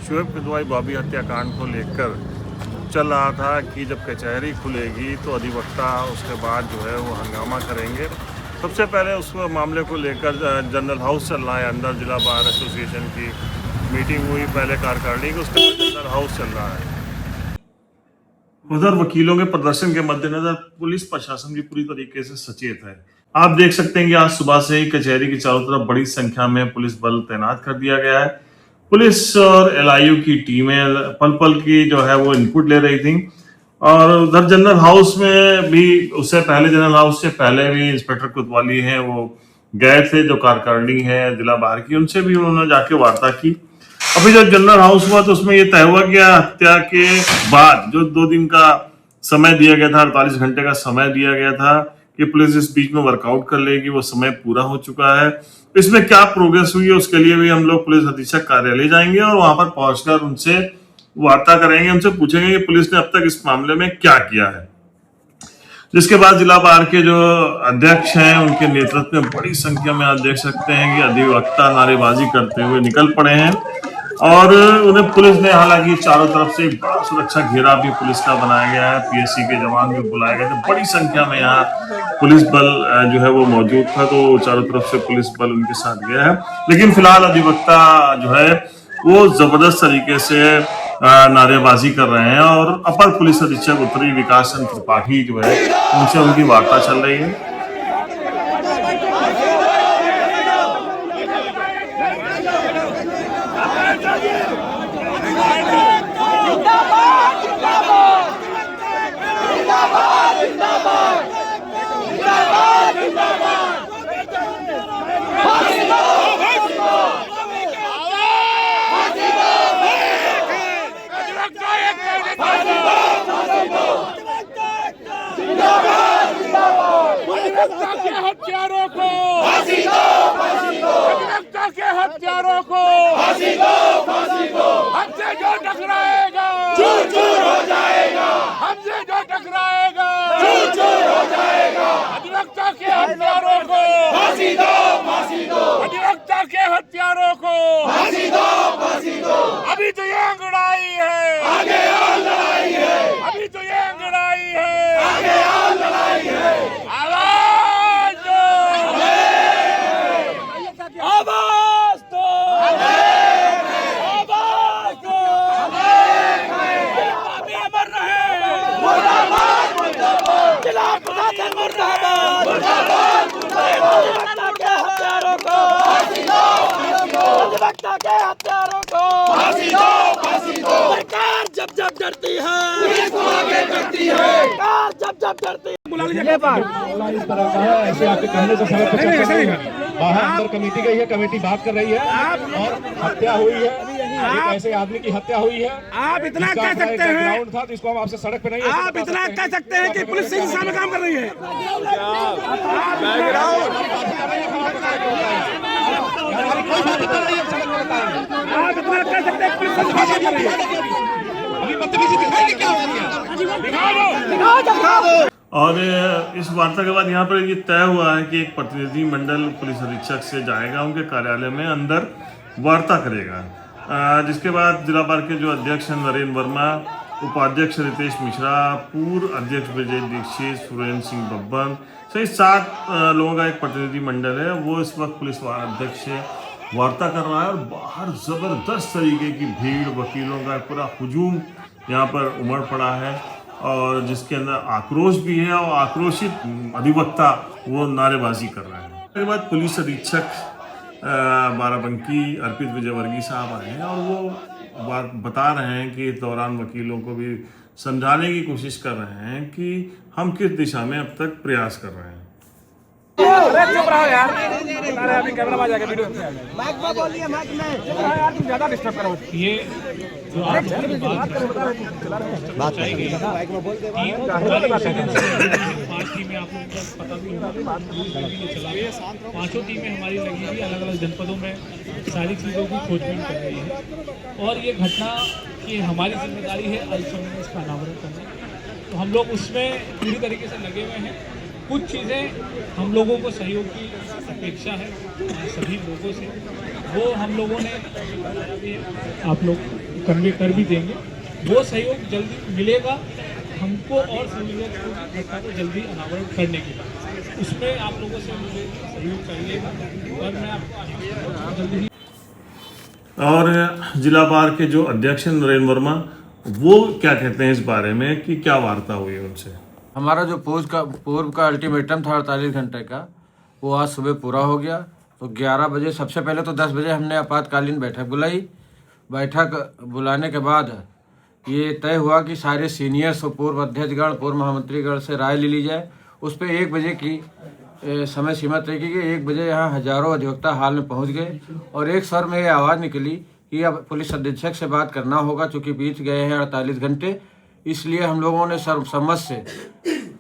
शोएब किदवाई बॉबी हत्याकांड को लेकर चल रहा था कि जब कचहरी खुलेगी तो अधिवक्ता उसके बाद जो है वो हंगामा करेंगे। सबसे पहले उस मामले को लेकर जनरल हाउस चल रहा है, अंदर जिला बार एसोसिएशन की मीटिंग हुई पहले कार्यकारिणी की, उसके बाद जनरल हाउस चल रहा है। उधर वकीलों के प्रदर्शन के मद्देनजर पुलिस प्रशासन भी पूरी तरीके से सचेत है। आप देख सकते हैं कि आज सुबह से ही कचहरी की चारों तरफ बड़ी संख्या में पुलिस बल तैनात कर दिया गया है। पुलिस और एलआईयू की टीमें पल पल की जो है वो इनपुट ले रही थी। और उधर जनरल हाउस में भी उससे पहले, जनरल हाउस से पहले भी इंस्पेक्टर कोतवाली हैं वो गए थे, जो कार्यकारिणी है जिला बार की, उनसे भी उन्होंने जाके वार्ता की। अभी जब जनरल हाउस हुआ तो उसमें ये तय हुआ कि हत्या के बाद जो 2 दिन का समय दिया गया था, 48 घंटे का समय दिया गया था कि पुलिस इस बीच में वर्कआउट कर लेगी, वो समय पूरा हो चुका है। इसमें क्या प्रोग्रेस हुई है उसके लिए भी हम लोग पुलिस अधीक्षक कार्यालय जाएंगे और वहां पर पहुंचकर उनसे वार्ता करेंगे, उनसे पूछेंगे कि पुलिस ने अब तक इस मामले में क्या किया है। जिसके बाद जिला बार के जो अध्यक्ष हैं उनके नेतृत्व में बड़ी संख्या में आप देख सकते हैं कि अधिवक्ता नारेबाजी करते हुए निकल पड़े हैं। और उन्हें पुलिस ने, हालांकि चारों तरफ से बड़ा सुरक्षा घेरा भी पुलिस का बनाया गया है, पीएससी के जवान भी बुलाए गए थे, बड़ी संख्या में यहाँ पुलिस बल जो है वो मौजूद था, तो चारों तरफ से पुलिस बल उनके साथ गया है। लेकिन फिलहाल अधिवक्ता जो है वो जबरदस्त तरीके से नारेबाजी कर रहे हैं और अपर पुलिस अधीक्षक उत्तरी विकास चंद्र त्रिपाठी जो है उनसे उनकी वार्ता चल रही है। हत्यारों को फांसी दो, फांसी दो, अधिवक्ता के हत्यारों को फांसी दो, फांसी दो, हमसे जो टकराएगा चूर चूर हो जाएगा, हमसे जो टकराएगा चूर चूर हो जाएगा, अधिवक्ता के हत्यारों को फांसी दो, फांसी दो, अधिवक्ता के हत्यारों को फांसी दो, फांसी दो, अभी तो ये अंगड़ाई है, आगे और लड़ाई है, अभी तो ये अंगड़ाई है, आगे और लड़ाई है। आवाज दो, आवाज दो, अमर रहे, मुर्दाबाद, मुर्दाबाद, जिला प्रशासन मुर्दाबाद, मुर्दाबाद, मुर्दाबाद, के हत्यारों को फांसी दो, अधिवक्ता के हत्यारों को फांसी दो, फांसी दो, सरकार जब जब डरती है पुलिस को आगे करती है, सरकार जब जब डरती है। इस तरह का है, ऐसे आपके कहने से सड़क पर चर्चा नहीं है। बाहर अंदर कमेटी गई है, कमेटी बात कर रही है और हत्या हुई है, एक ऐसे आदमी की हत्या हुई है। आप इतना कह सकते हैं, ग्राउंड था तो इसको हम आपसे सड़क पे नहीं, आप इतना कह सकते हैं कि पुलिस सही दिशा में काम कर रही है। आप इतना कह सकते हैं पुलिस सही दिशा में काम कर रही है। अभी बदतमीजी दिखाएंगे, क्या हो गया दिखा दो। और इस वार्ता के बाद यहाँ पर ये तय हुआ है कि एक प्रतिनिधि मंडल पुलिस अधीक्षक से जाएगा उनके कार्यालय में, अंदर वार्ता करेगा। जिसके बाद जिला बार के जो अध्यक्ष हैं नरेंद्र वर्मा, उपाध्यक्ष रितेश मिश्रा, पूर्व अध्यक्ष विजय दीक्षित, सुरेंद्र सिंह बब्बन सहित 7 लोगों का एक प्रतिनिधि मंडल है, वो इस वक्त पुलिस अध्यक्ष से वार्ता कर रहा है। और बाहर जबरदस्त तरीके की भीड़, वकीलों का पूरा हुजूम यहाँ पर उमड़ पड़ा है और जिसके अंदर आक्रोश भी है और आक्रोशित अधिवक्ता वो नारेबाजी कर रहे हैं। उसके बाद पुलिस अधीक्षक बाराबंकी अर्पित विजयवर्गीय साहब आए हैं और वो बात बता रहे हैं कि इस दौरान वकीलों को भी समझाने की कोशिश कर रहे हैं कि हम किस दिशा में अब तक प्रयास कर रहे हैं। चुप रहो यार, अभी कैमरा में आ जाएगा, वीडियो में माइक में बोलिए, माइक में यार तुम ज्यादा डिस्टर्ब करो। ये जो बात चाहिए माइक में बोल दे, 5 टीमें आप लोगों को पता भी होगा, 5 टीमें हमारी लगी हुई अलग अलग जनपदों में सारी चीज़ों की खोजबीन कर रही है और ये घटना की हमारी जिम्मेदारी है अल्पसमय में इसका अनावरण करना। तो हम लोग उसमें पूरी तरीके से लगे हुए हैं। कुछ चीज़ें हम लोगों को सहयोग की अपेक्षा है सभी लोगों से, वो हम लोगों ने आप लोग कन्वे कर भी देंगे। वो सहयोग जल्दी मिलेगा हमको और सहयोग घटना को जल्दी अनावरण करने के लिए। उसमें आप लोगों से मुझे सहयोग चाहिएगा और मैं आपको जल्दी ही। और जिला बार के जो अध्यक्ष हैं नरेंद्र वर्मा, वो क्या कहते हैं इस बारे में कि क्या वार्ता हुई है उनसे? हमारा जो पूर्व का अल्टीमेटम था 48 घंटे का, वो आज सुबह पूरा हो गया। तो 11 बजे, सबसे पहले तो 10 बजे हमने आपातकालीन बैठक बुलाई। बैठक बुलाने के बाद ये तय हुआ कि सारे सीनियर्स और पूर्व अध्यक्षगण, पूर्व महामंत्रीगण से राय ले ली जाए। उस पर 1 बजे की समय सीमा तय की गई। 1 बजे यहाँ हजारों अधिवक्ता हाल में पहुँच गए और एक स्वर में ये आवाज़ निकली कि अब पुलिस अधीक्षक से बात करना होगा, चूँकि बीत गए हैं 48 घंटे। इसलिए हम लोगों ने सर्वसम्मत से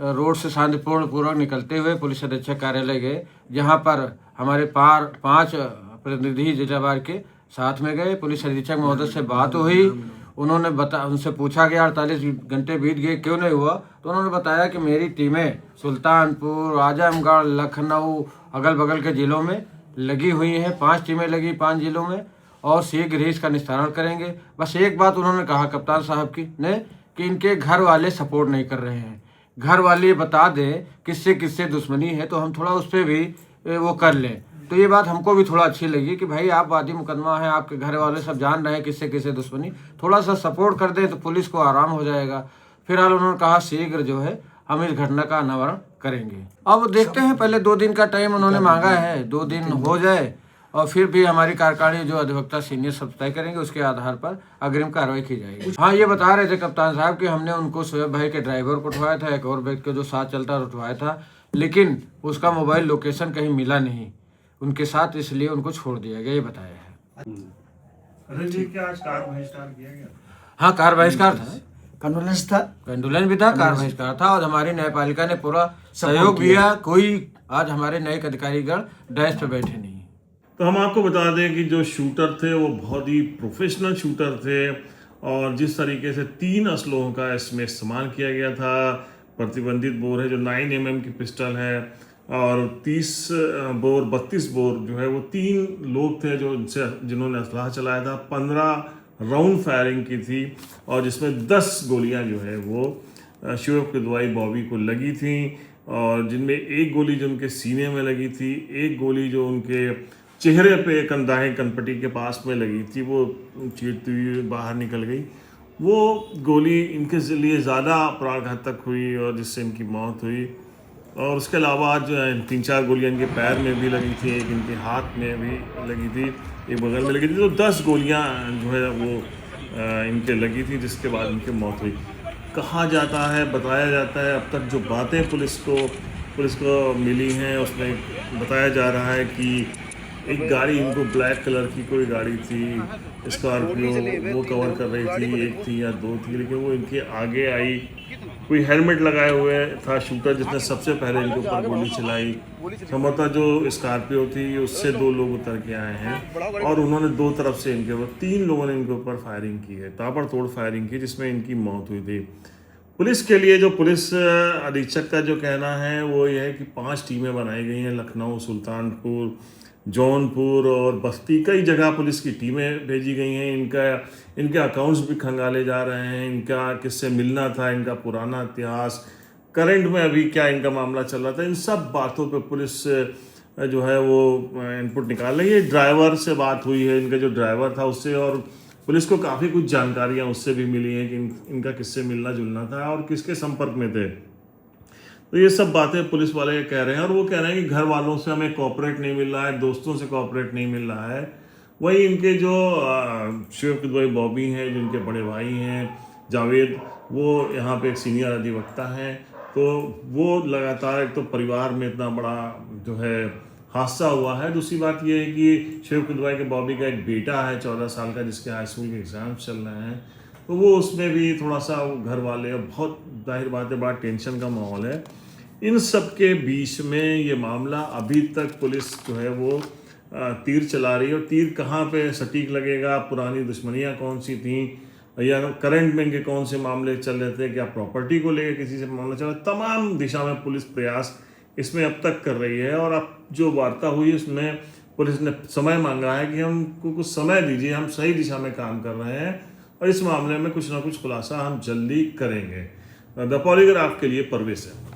रोड से शांतिपूर्ण पूर्वक निकलते हुए पुलिस अधीक्षक कार्यालय गए, जहां पर हमारे 5 प्रतिनिधि जिला बार के साथ में गए। पुलिस अधीक्षक महोदय से बात हुई, उन्होंने उनसे पूछा गया 48 घंटे बीत गए क्यों नहीं हुआ, तो उन्होंने बताया कि मेरी टीमें सुल्तानपुर, आजमगढ़, लखनऊ, अगल बगल के ज़िलों में लगी हुई हैं। 5 टीमें लगी 5 जिलों में और शीघ्र ही इसका निस्तारण करेंगे। बस एक बात उन्होंने कहा कप्तान साहब कि इनके घर वाले सपोर्ट नहीं कर रहे हैं। घर वाले बता दें किससे किससे दुश्मनी है तो हम थोड़ा उस पर भी वो कर लें। तो ये बात हमको भी थोड़ा अच्छी लगी कि भाई आप वादी मुकदमा है, आपके घर वाले सब जान रहे हैं किससे किससे दुश्मनी, थोड़ा सा सपोर्ट कर दें तो पुलिस को आराम हो जाएगा। फिलहाल उन्होंने कहा शीघ्र जो है हम इस घटना का अनावरण करेंगे। अब देखते हैं, पहले 2 दिन का टाइम उन्होंने मांगा है, 2 दिन हो जाए और फिर भी हमारी कार्यकारिणी जो अधिवक्ता सीनियर सब तय करेंगे, उसके आधार पर अग्रिम कार्रवाई की जाएगी। हाँ, ये बता रहे थे कप्तान साहब कि हमने उनको शोएब भाई के ड्राइवर को उठवाया था, एक और व्यक्ति को जो साथ चलता उठवाया था, लेकिन उसका मोबाइल लोकेशन कहीं मिला नहीं उनके साथ, इसलिए उनको छोड़ दिया गया, ये बताया है। अरे जी, क्या आज कार बहिष्कार किया गया? हाँ, कार बहिष्कार था, कंडोलेंस भी था, कार बहिष्कार था और हमारी न्यायपालिका ने पूरा सहयोग दिया। कोई आज हमारे न्यायिक अधिकारीगण डैश पे बैठे नहीं। तो हम आपको बता दें कि जो शूटर थे वो बहुत ही प्रोफेशनल शूटर थे और जिस तरीके से 3 असलों का इसमें इस्तेमाल किया गया था, प्रतिबंधित बोर है जो 9 mm की पिस्टल है और 30 बोर 32 बोर जो है वो 3 लोग थे जिन्होंने असलाह चलाया था। 15 राउंड फायरिंग की थी और जिसमें 10 गोलियां जो है वो शोएब किदवाई बॉबी को लगी थी और जिनमें 1 गोली जो उनके सीने में लगी थी, 1 गोली जो उनके चेहरे पे दाएं कनपट्टी के पास में लगी थी, वो चीरती हुई बाहर निकल गई। वो गोली इनके लिए ज़्यादा प्राणघातक हुई और जिससे इनकी मौत हुई। और उसके अलावा जो 3-4 गोलियां इनके पैर में भी लगी थी, एक इनके हाथ में भी लगी थी, एक बगल में लगी थी। तो 10 गोलियां जो है वो इनके लगी थी, जिसके बाद इनकी मौत हुई। कहा जाता है, बताया जाता है, अब तक जो बातें पुलिस को मिली हैं उसमें बताया जा रहा है कि एक गाड़ी इनको ब्लैक कलर की कोई गाड़ी थी स्कॉर्पियो, वो कवर कर रही थी, 1 थी या 2 थी, लेकिन वो इनके आगे आई। कोई हेलमेट लगाए हुए था शूटर जिसने सबसे पहले इनके ऊपर गोली चलाई। संभवतः जो स्कॉर्पियो थी उससे 2 लोग उतर के आए हैं और उन्होंने 2 तरफ से इनके ऊपर 3 लोगों ने इनके ऊपर फायरिंग की है, ताबड़तोड़ फायरिंग की, जिसमें इनकी मौत हुई थी। पुलिस के लिए जो पुलिस अधीक्षक का जो कहना है वो ये है कि 5 टीमें बनाई गई हैं, लखनऊ, सुल्तानपुर, जौनपुर और बस्ती, कई जगह पुलिस की टीमें भेजी गई हैं। इनके अकाउंट्स भी खंगाले जा रहे हैं, इनका किससे मिलना था, इनका पुराना इतिहास, करंट में अभी क्या इनका मामला चल रहा था, इन सब बातों पे पुलिस जो है वो इनपुट निकाल रही है। ड्राइवर से बात हुई है, इनका जो ड्राइवर था उससे, और पुलिस को काफ़ी कुछ जानकारियाँ उससे भी मिली हैं कि इनका किससे मिलना जुलना था और किसके संपर्क में थे। तो ये सब बातें पुलिस वाले कह रहे हैं और वो कह रहे हैं कि घर वालों से हमें कोऑपरेट नहीं मिल रहा है, दोस्तों से कोऑपरेट नहीं मिल रहा है। वही इनके जो शोएब किदवाई बॉबी हैं, जिनके बड़े भाई हैं जावेद, वो यहाँ पे एक सीनियर अधिवक्ता हैं, तो वो लगातार, एक तो परिवार में इतना बड़ा जो है हादसा हुआ है, दूसरी बात ये है कि शोएब किदवाई के बॉबी का एक बेटा है 14 साल का, जिसके हाई स्कूल के एग्ज़ाम चल रहे हैं, तो वो उसमें भी थोड़ा सा घर वाले, बहुत जाहिर बात है बड़ा टेंशन का माहौल है। इन सब के बीच में ये मामला अभी तक पुलिस जो है वो तीर चला रही है, और तीर कहाँ पे सटीक लगेगा, पुरानी दुश्मनियाँ कौन सी थी, या करंट में इनके कौन से मामले चल रहे थे, क्या प्रॉपर्टी को लेकर किसी से मामला चल रहा, तमाम दिशा में पुलिस प्रयास इसमें अब तक कर रही है। और अब जो वार्ता हुई उसमें पुलिस ने समय मांगा है कि हमको कुछ समय दीजिए, हम सही दिशा में काम कर रहे हैं, और इस मामले में कुछ ना कुछ खुलासा हम जल्दी करेंगे। द पॉलीग्राफ के लिए परवेज है।